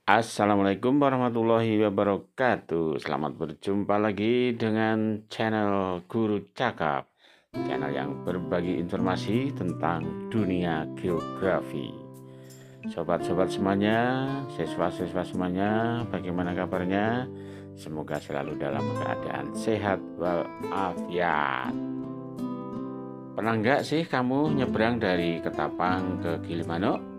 Assalamualaikum warahmatullahi wabarakatuh. Selamat berjumpa lagi dengan channel Guru Cakap, channel yang berbagi informasi tentang dunia geografi. Sobat-sobat semuanya, siswa-siswa semuanya, bagaimana kabarnya? Semoga selalu dalam keadaan sehat walafiat. Pernah nggak sih kamu nyebrang dari Ketapang ke Gilimanuk?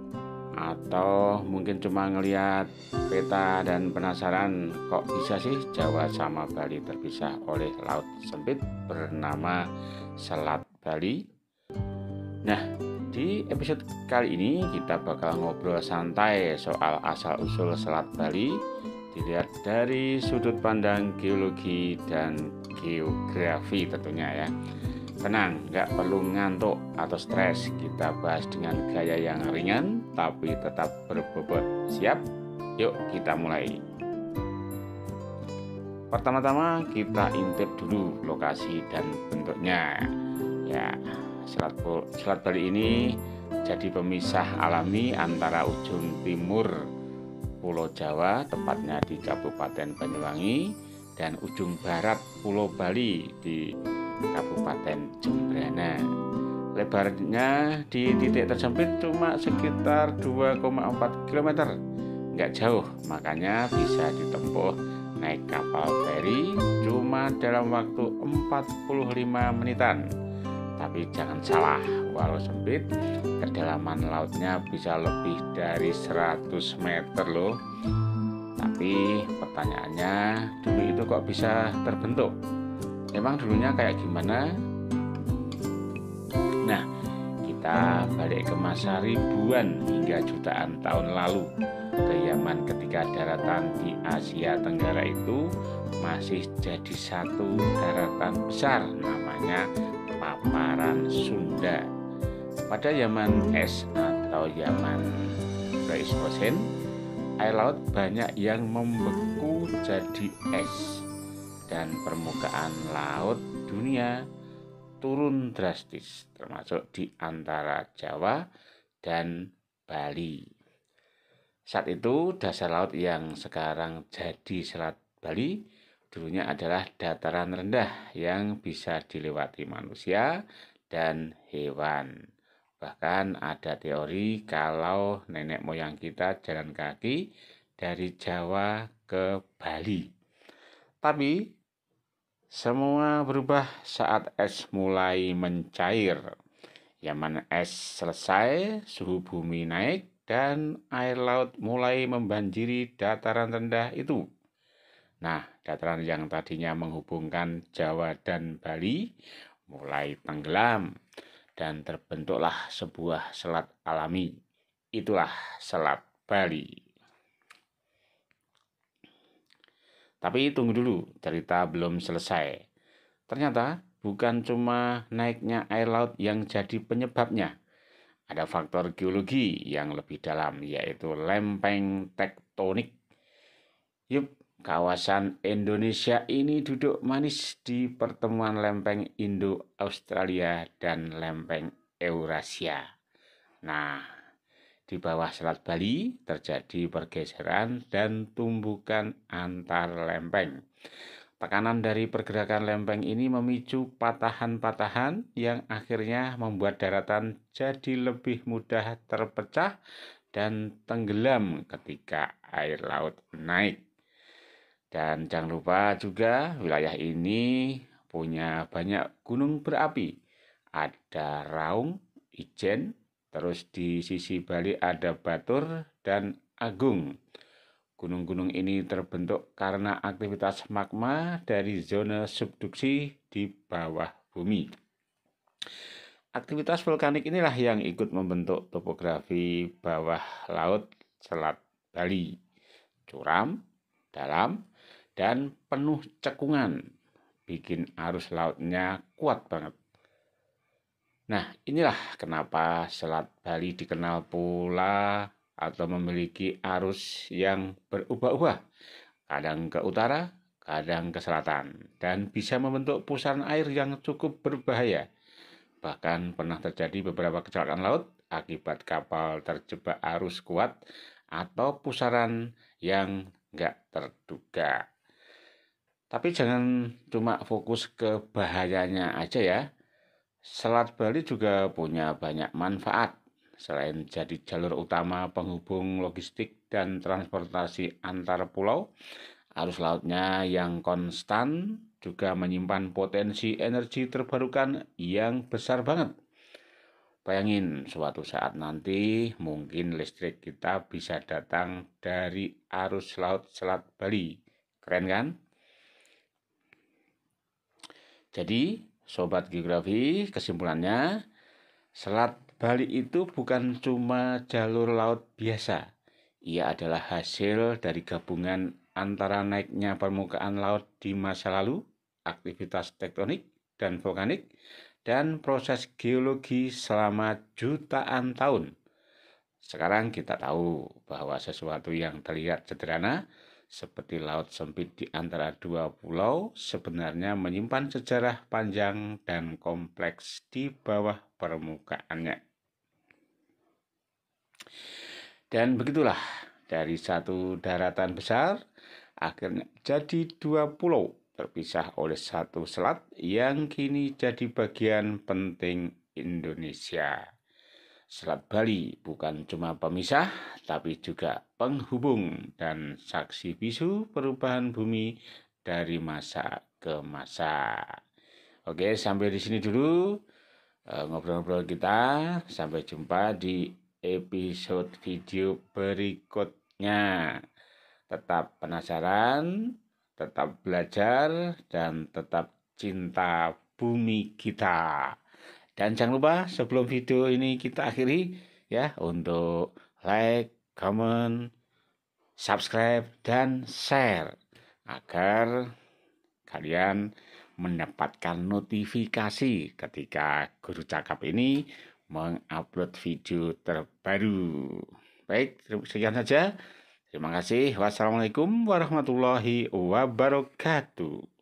Atau mungkin cuma ngelihat peta dan penasaran kok bisa sih Jawa sama Bali terpisah oleh laut sempit bernama Selat Bali. Nah, di episode kali ini kita bakal ngobrol santai soal asal-usul Selat Bali dilihat dari sudut pandang geologi dan geografi tentunya ya. Tenang, nggak perlu ngantuk atau stres. Kita bahas dengan gaya yang ringan tapi tetap berbobot. Siap? Yuk kita mulai. Pertama-tama kita intip dulu lokasi dan bentuknya. Ya, Selat Bali ini jadi pemisah alami antara ujung timur Pulau Jawa, tepatnya di Kabupaten Banyuwangi, dan ujung barat Pulau Bali di Kabupaten Jembrana. Lebarnya di titik tersempit cuma sekitar 2,4 km. Nggak jauh, makanya bisa ditempuh naik kapal feri cuma dalam waktu 45 menitan. Tapi jangan salah, walau sempit, kedalaman lautnya bisa lebih dari 100 meter loh. Tapi pertanyaannya, dulu itu kok bisa terbentuk? Emang dulunya kayak gimana? Nah, kita balik ke masa ribuan hingga jutaan tahun lalu, ke zaman ketika daratan di Asia Tenggara itu masih jadi satu daratan besar, namanya Paparan Sunda. Pada zaman es atau zaman Pleistosen, air laut banyak yang membeku jadi es dan permukaan laut dunia turun drastis, termasuk di antara Jawa dan Bali. Saat itu dasar laut yang sekarang jadi Selat Bali dulunya adalah dataran rendah yang bisa dilewati manusia dan hewan. Bahkan ada teori kalau nenek moyang kita jalan kaki dari Jawa ke Bali. Tapi semua berubah saat es mulai mencair. Zaman es selesai, suhu bumi naik dan air laut mulai membanjiri dataran rendah itu. Nah, dataran yang tadinya menghubungkan Jawa dan Bali mulai tenggelam dan terbentuklah sebuah selat alami. Itulah Selat Bali. Tapi tunggu dulu, cerita belum selesai. Ternyata bukan cuma naiknya air laut yang jadi penyebabnya. Ada faktor geologi yang lebih dalam, yaitu lempeng tektonik. Yup, kawasan Indonesia ini duduk manis di pertemuan lempeng Indo-Australia dan lempeng Eurasia. Nah, di bawah Selat Bali terjadi pergeseran dan tumbukan antar lempeng. Tekanan dari pergerakan lempeng ini memicu patahan-patahan yang akhirnya membuat daratan jadi lebih mudah terpecah dan tenggelam ketika air laut naik. Dan jangan lupa juga wilayah ini punya banyak gunung berapi. Ada Raung, Ijen, terus di sisi Bali ada Batur dan Agung. Gunung-gunung ini terbentuk karena aktivitas magma dari zona subduksi di bawah bumi. Aktivitas vulkanik inilah yang ikut membentuk topografi bawah laut Selat Bali. Curam, dalam, dan penuh cekungan. Bikin arus lautnya kuat banget. Nah, inilah kenapa Selat Bali dikenal pula atau memiliki arus yang berubah-ubah, kadang ke utara, kadang ke selatan, dan bisa membentuk pusaran air yang cukup berbahaya. Bahkan pernah terjadi beberapa kecelakaan laut akibat kapal terjebak arus kuat atau pusaran yang nggak terduga. Tapi jangan cuma fokus ke bahayanya aja ya. Selat Bali juga punya banyak manfaat. Selain jadi jalur utama penghubung logistik dan transportasi antar pulau, arus lautnya yang konstan juga menyimpan potensi energi terbarukan yang besar banget. Bayangin suatu saat nanti mungkin listrik kita bisa datang dari arus laut Selat Bali. Keren kan? Jadi, Sobat Geografi, kesimpulannya, Selat Bali itu bukan cuma jalur laut biasa. Ia adalah hasil dari gabungan antara naiknya permukaan laut di masa lalu, aktivitas tektonik dan vulkanik, dan proses geologi selama jutaan tahun. Sekarang kita tahu bahwa sesuatu yang terlihat sederhana seperti laut sempit di antara dua pulau sebenarnya menyimpan sejarah panjang dan kompleks di bawah permukaannya. Dan begitulah, dari satu daratan besar akhirnya jadi dua pulau terpisah oleh satu selat yang kini jadi bagian penting Indonesia. Selat Bali bukan cuma pemisah, tapi juga penghubung dan saksi bisu perubahan bumi dari masa ke masa. Oke, sampai di sini dulu ngobrol-ngobrol kita. Sampai jumpa di episode video berikutnya. Tetap penasaran, tetap belajar, dan tetap cinta bumi kita. Dan jangan lupa sebelum video ini kita akhiri ya untuk like, comment, subscribe, dan share agar kalian mendapatkan notifikasi ketika Guru Cakap ini mengupload video terbaru. Baik, sekian saja. Terima kasih. Wassalamualaikum warahmatullahi wabarakatuh.